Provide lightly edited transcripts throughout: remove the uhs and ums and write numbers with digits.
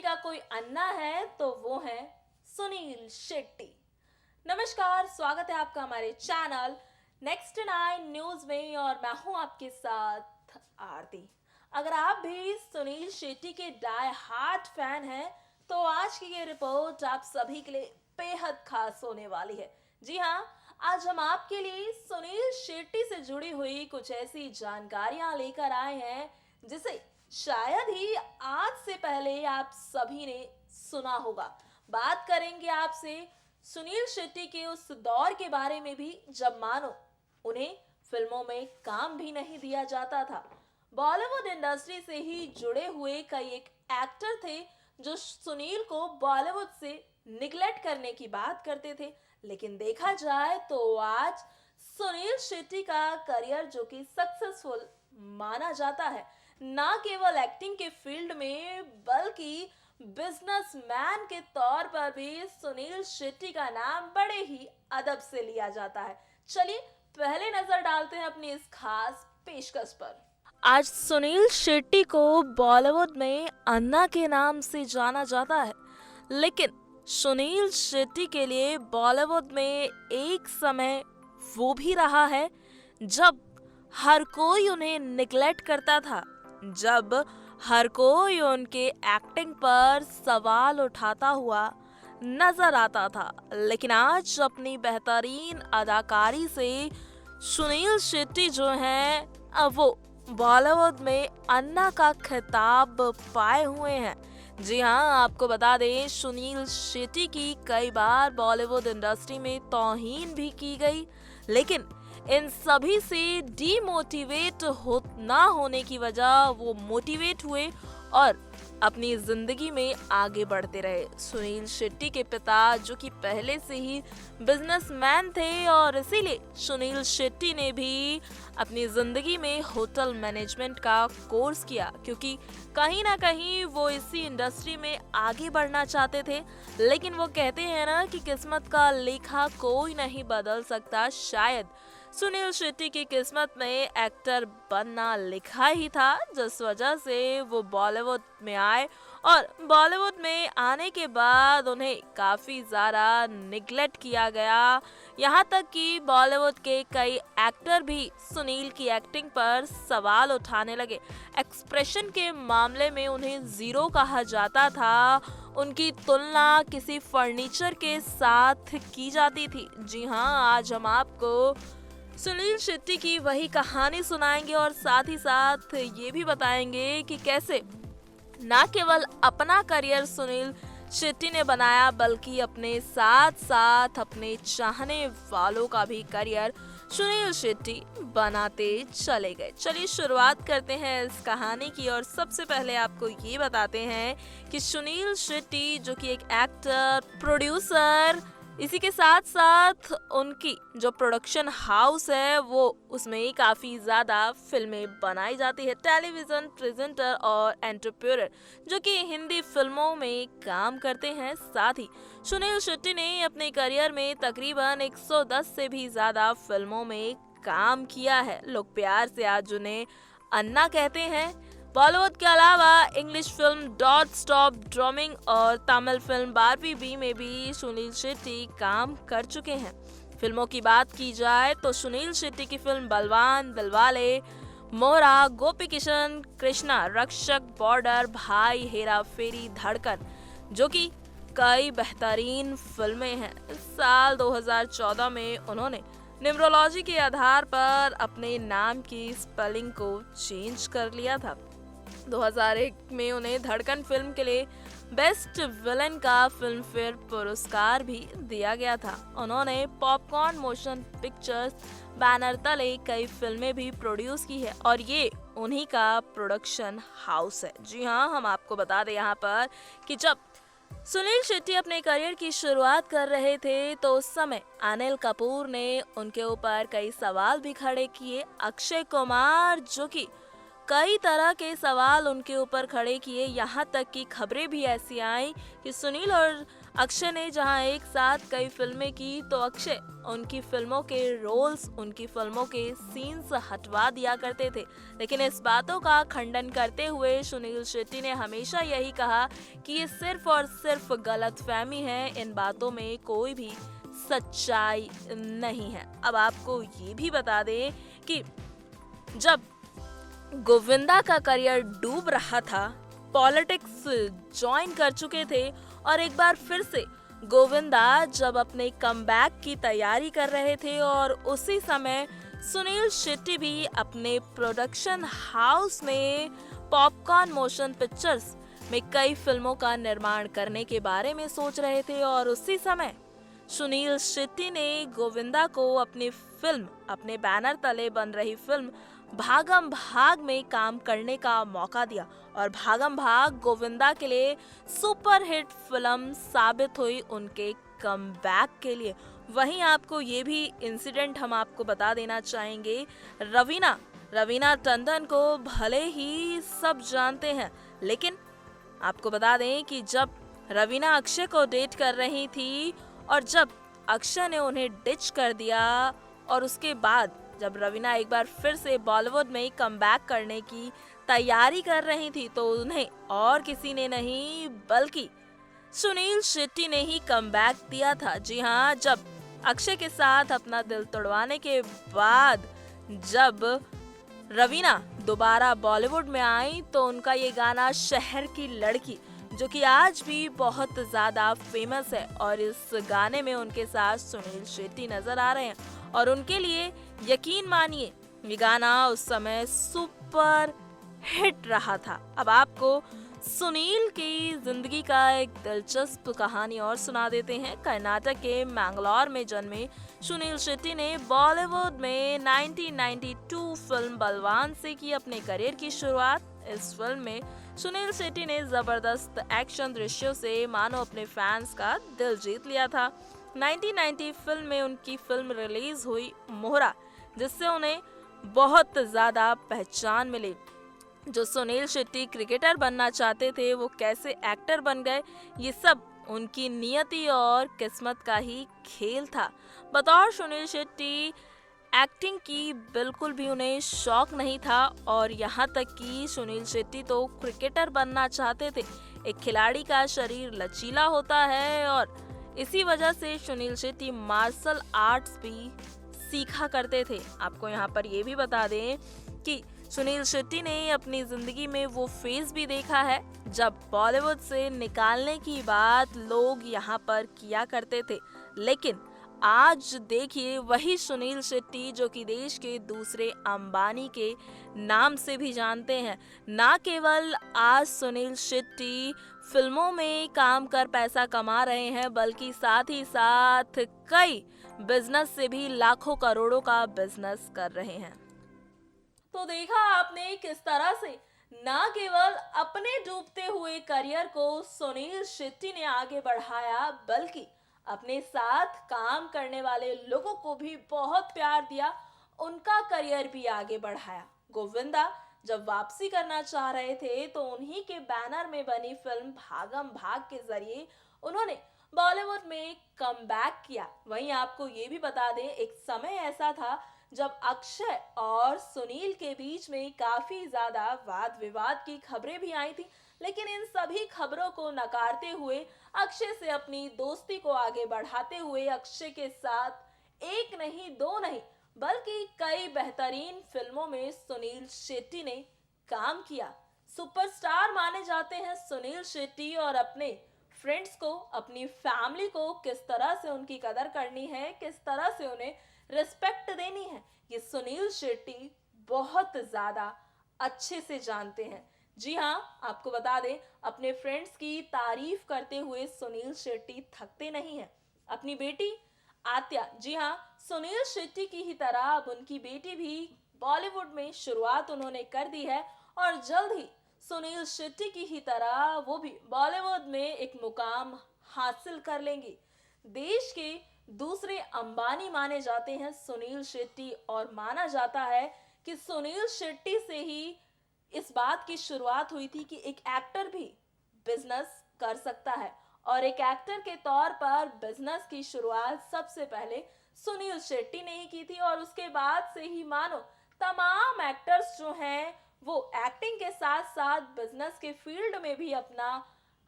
का कोई अन्ना है तो वो है सुनील शेट्टी। नमस्कार, स्वागत है आपका हमारे चैनल नेक्स्ट नाइन न्यूज में और मैं हूं आपके साथ आरती। अगर आप भी सुनील शेट्टी के डाई हार्ट फैन हैं तो आज की ये रिपोर्ट आप सभी के लिए बेहद खास होने वाली है। जी हाँ, आज हम आपके लिए सुनील शेट्टी से जुड़ी हुई कुछ ऐसी जानकारियां लेकर आए हैं जिसे शायद ही आज से पहले आप सभी ने सुना होगा। बात करेंगे आपसे सुनील शेट्टी के उस दौर के बारे में भी जब मानो उन्हें फिल्मों में काम भी नहीं दिया जाता था। बॉलीवुड इंडस्ट्री से ही जुड़े हुए कई एक एक्टर थे जो सुनील को बॉलीवुड से निगलेक्ट करने की बात करते थे, लेकिन देखा जाए तो आज सुनील शेट्टी का करियर जो कि सक्सेसफुल माना जाता है, ना केवल एक्टिंग के फील्ड में बल्कि बिजनेसमैन के तौर पर भी सुनील शेट्टी का नाम बड़े ही अदब से लिया जाता है। चलिए पहले नजर डालते हैं अपनी इस खास पेशकश पर। आज सुनील शेट्टी को बॉलीवुड में अन्ना के नाम से जाना जाता है, लेकिन सुनील शेट्टी के लिए बॉलीवुड में एक समय वो भी रहा है जब हर कोई उन्हें निगलेक्ट करता था, जब हर कोई उनके एक्टिंग पर सवाल उठाता हुआ नजर आता था। लेकिन आज अपनी बेहतरीन अदाकारी से सुनील शेट्टी जो हैं अब वो बॉलीवुड में अन्ना का खिताब पाए हुए हैं। जी हाँ, आपको बता दें सुनील शेट्टी की कई बार बॉलीवुड इंडस्ट्री में तौहीन भी की गई, लेकिन इन सभी से डीमोटिवेट ना होने की वजह वो मोटिवेट हुए और अपनी जिंदगी में आगे बढ़ते रहे। सुनील शेट्टी के पिता जो कि पहले से ही बिजनेसमैन थे और इसीलिए सुनील शेट्टी ने भी अपनी जिंदगी में होटल मैनेजमेंट का कोर्स किया, क्योंकि कहीं ना कहीं वो इसी इंडस्ट्री में आगे बढ़ना चाहते थे। लेकिन वो कहते हैं ना कि किस्मत का लेखा कोई नहीं बदल सकता। शायद सुनील शेट्टी की किस्मत में एक्टर बनना लिखा ही था, जिस वजह से वो बॉलीवुड में आए और बॉलीवुड में आने के बाद उन्हें काफ़ी ज़्यादा निगलेक्ट किया गया। यहाँ तक कि बॉलीवुड के कई एक्टर भी सुनील की एक्टिंग पर सवाल उठाने लगे। एक्सप्रेशन के मामले में उन्हें ज़ीरो कहा जाता था, उनकी तुलना किसी फर्नीचर के साथ की जाती थी। जी हाँ, आज हम आपको सुनील शेट्टी की वही कहानी सुनाएंगे और साथ ही साथ ये भी बताएंगे कि कैसे ना केवल अपना करियर सुनील शेट्टी ने बनाया बल्कि अपने साथ साथ अपने चाहने वालों का भी करियर सुनील शेट्टी बनाते चले गए। चलिए शुरुआत करते हैं इस कहानी की और सबसे पहले आपको ये बताते हैं कि सुनील शेट्टी जो कि एक एक्टर, प्रोड्यूसर, इसी के साथ साथ उनकी जो प्रोडक्शन हाउस है वो उसमें ही काफ़ी ज़्यादा फिल्में बनाई जाती है। टेलीविज़न प्रेजेंटर और एंटरप्रेन्योर जो कि हिंदी फिल्मों में काम करते हैं। साथ ही सुनील शेट्टी ने अपने करियर में तकरीबन 110 से भी ज़्यादा फिल्मों में काम किया है। लोग प्यार से आज उन्हें अन्ना कहते हैं। बॉलीवुड के अलावा English film dot stop drumming और तमिल फिल्म बारबी बी में भी सुनील शेट्टी काम कर चुके हैं। फिल्मों की बात की जाए तो सुनील शेट्टी की फिल्म बलवान, दिलवाले, मोहरा, गोपी किशन, कृष्णा, रक्षक, बॉर्डर, भाई, हेरा फेरी, धड़कन जो कि कई बेहतरीन फिल्में हैं। इस साल 2014 में उन्होंने न्यूमरोलॉजी के आधार पर अपने नाम की स्पेलिंग को चेंज कर लिया था। 2001 में उन्हें धड़कन फिल्म के लिए बेस्ट विलन का फिल्म फेयर पुरस्कार भी दिया गया था। उन्होंने पॉपकॉर्न मोशन पिक्चर्स बैनर तले कई फिल्में भी प्रोड्यूस की है और ये उन्हीं का प्रोडक्शन हाउस है। जी हाँ, हम आपको बता दें यहाँ पर कि जब सुनील शेट्टी अपने करियर की शुरुआत कर रहे थे तो उस समय अनिल कपूर ने उनके ऊपर कई सवाल भी खड़े किए। अक्षय कुमार जो कि कई तरह के सवाल उनके ऊपर खड़े किए, यहाँ तक कि खबरें भी ऐसी आईं कि सुनील और अक्षय ने जहां एक साथ कई फिल्में की तो अक्षय उनकी फिल्मों के रोल्स, उनकी फिल्मों के सीन्स हटवा दिया करते थे। लेकिन इस बातों का खंडन करते हुए सुनील शेट्टी ने हमेशा यही कहा कि ये सिर्फ और सिर्फ गलतफहमी है, इन बातों में कोई भी सच्चाई नहीं है। अब आपको ये भी बता दें कि जब गोविंदा का करियर डूब रहा था, पॉलिटिक्स ज्वाइन कर चुके थे और एक बार फिर से गोविंदा जब अपने कमबैक की तैयारी कर रहे थे और उसी समय सुनील शेट्टी भी अपने प्रोडक्शन हाउस में पॉपकॉर्न मोशन पिक्चर्स में कई फिल्मों का निर्माण करने के बारे में सोच रहे थे और उसी समय सुनील शेट्टी ने गोविंदा को अपनी फिल्म, अपने बैनर तले बन रही फिल्म भागम भाग में काम करने का मौका दिया और भागम भाग गोविंदा के लिए सुपर हिट फिल्म साबित हुई उनके कमबैक के लिए। वहीं आपको ये भी इंसिडेंट हम आपको बता देना चाहेंगे, रवीना टंडन को भले ही सब जानते हैं, लेकिन आपको बता दें कि जब रवीना अक्षय को डेट कर रही थी और जब अक्षय ने उन्हें डिच कर दिया और उसके बाद जब रवीना एक बार फिर से बॉलीवुड में कमबैक करने की तैयारी कर रही थी तो उन्हें और किसी ने नहीं बल्कि सुनील शेट्टी ने ही कमबैक दिया था। जी हाँ, जब अक्षय के साथ अपना दिल तोड़वाने के बाद जब रवीना दोबारा बॉलीवुड में आई तो उनका ये गाना शहर की लड़की, जो कि आज भी बहुत ज्यादा फेमस है, और इस गाने में उनके साथ सुनील शेट्टी नजर आ रहे हैं और उनके लिए यकीन मानिए ये गाना उस समय सुपर हिट रहा था। अब आपको सुनील की जिंदगी का एक दिलचस्प कहानी और सुना देते हैं। कर्नाटक के मैंगलोर में जन्मे सुनील शेट्टी ने बॉलीवुड में 1992 फिल्म बलवान से की अपने करियर की शुरुआत। इस फिल्म में सुनील शेट्टी ने जबरदस्त एक्शन दृश्यों से मानो अपने फैंस का दिल जीत लिया था। 1990 फिल्म में उनकी फिल्म रिलीज हुई मोहरा, जिससे उन्हें बहुत ज्यादा पहचान मिली। जो सुनील शेट्टी क्रिकेटर बनना चाहते थे वो कैसे एक्टर बन गए, ये सब उनकी नियति और किस्मत का ही खेल था। बतौर सुनील शेट्टी एक्टिंग की बिल्कुल भी उन्हें शौक नहीं था और यहाँ तक कि सुनील शेट्टी तो क्रिकेटर बनना चाहते थे। एक खिलाड़ी का शरीर लचीला होता है और इसी वजह से सुनील शेट्टी मार्शल आर्ट्स भी सीखा करते थे। आपको यहाँ पर ये भी बता दें कि सुनील शेट्टी ने अपनी जिंदगी में वो फेज भी देखा है जब बॉलीवुड से निकालने की बात लोग यहाँ पर किया करते थे, लेकिन आज देखिए वही सुनील शेट्टी जो कि देश के दूसरे अंबानी के नाम से भी जानते हैं। ना केवल आज सुनील शेट्टी फिल्मों में काम कर पैसा कमा रहे हैं, बल्कि साथ ही साथ कई बिजनेस से भी लाखों करोड़ों का बिजनेस कर रहे हैं। तो देखा आपने किस तरह से ना केवल अपने डूबते हुए करियर को सुनील शेट्टी ने आगे बढ़ाया, बल्कि अपने साथ काम करने वाले लोगों को भी बहुत प्यार दिया, उनका करियर भी आगे बढ़ाया। गोविंदा जब वापसी करना चाह रहे थे तो उन्हीं के बैनर में बनी फिल्म भागम भाग के जरिए उन्होंने बॉलीवुड में कमबैक किया। वहीं आपको ये भी बता दें, एक समय ऐसा था जब अक्षय और सुनील के बीच में काफी ज्यादा वाद विवाद की खबरें भी आई थी, लेकिन इन सभी खबरों को नकारते हुए अक्षय से अपनी दोस्ती को आगे बढ़ाते हुए अक्षय के साथ एक नहीं दो नहीं बल्कि कई बेहतरीन फिल्मों में सुनील शेट्टी ने काम किया। सुपरस्टार माने जाते हैं सुनील शेट्टी और अपने फ्रेंड्स को, अपनी फैमिली को किस तरह से उनकी कदर करनी है, किस तरह से उन्हें रिस्पेक्ट देनी है, ये सुनील शेट्टी बहुत ज्यादा अच्छे से जानते हैं। जी हाँ, आपको बता दें, अपने फ्रेंड्स की तारीफ करते हुए सुनील शेट्टी थकते नहीं हैं। अपनी बेटी आत्या, जी हाँ, सुनील शेट्टी की ही तरह अब उनकी बेटी भी बॉलीवुड में शुरुआत उन्होंने कर दी है और जल्द ही सुनील शेट्टी की ही तरह वो भी बॉलीवुड में एक मुकाम हासिल कर लेंगी। देश के दूसरे अंबानी माने जाते हैं सुनील शेट्टी और माना जाता है कि सुनील शेट्टी से ही इस बात की शुरुआत हुई थी कि एक एक्टर भी बिजनेस कर सकता है और एक एक्टर के तौर पर बिजनेस की शुरुआत सबसे पहले सुनील शेट्टी ने ही की थी और उसके बाद से ही मानो तमाम एक्टर्स जो हैं वो एक्टिंग के साथ साथ बिजनेस के फील्ड में भी अपना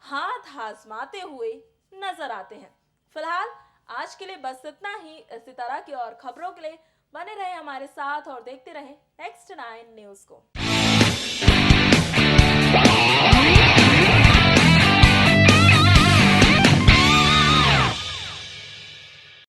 हाथ आजमाते हुए नजर आते हैं। फिलहाल आज के लिए बस इतना ही। इसी तरह की और खबरों के लिए बने रहे हमारे साथ और देखते रहे नेक्स्ट 9 न्यूज को।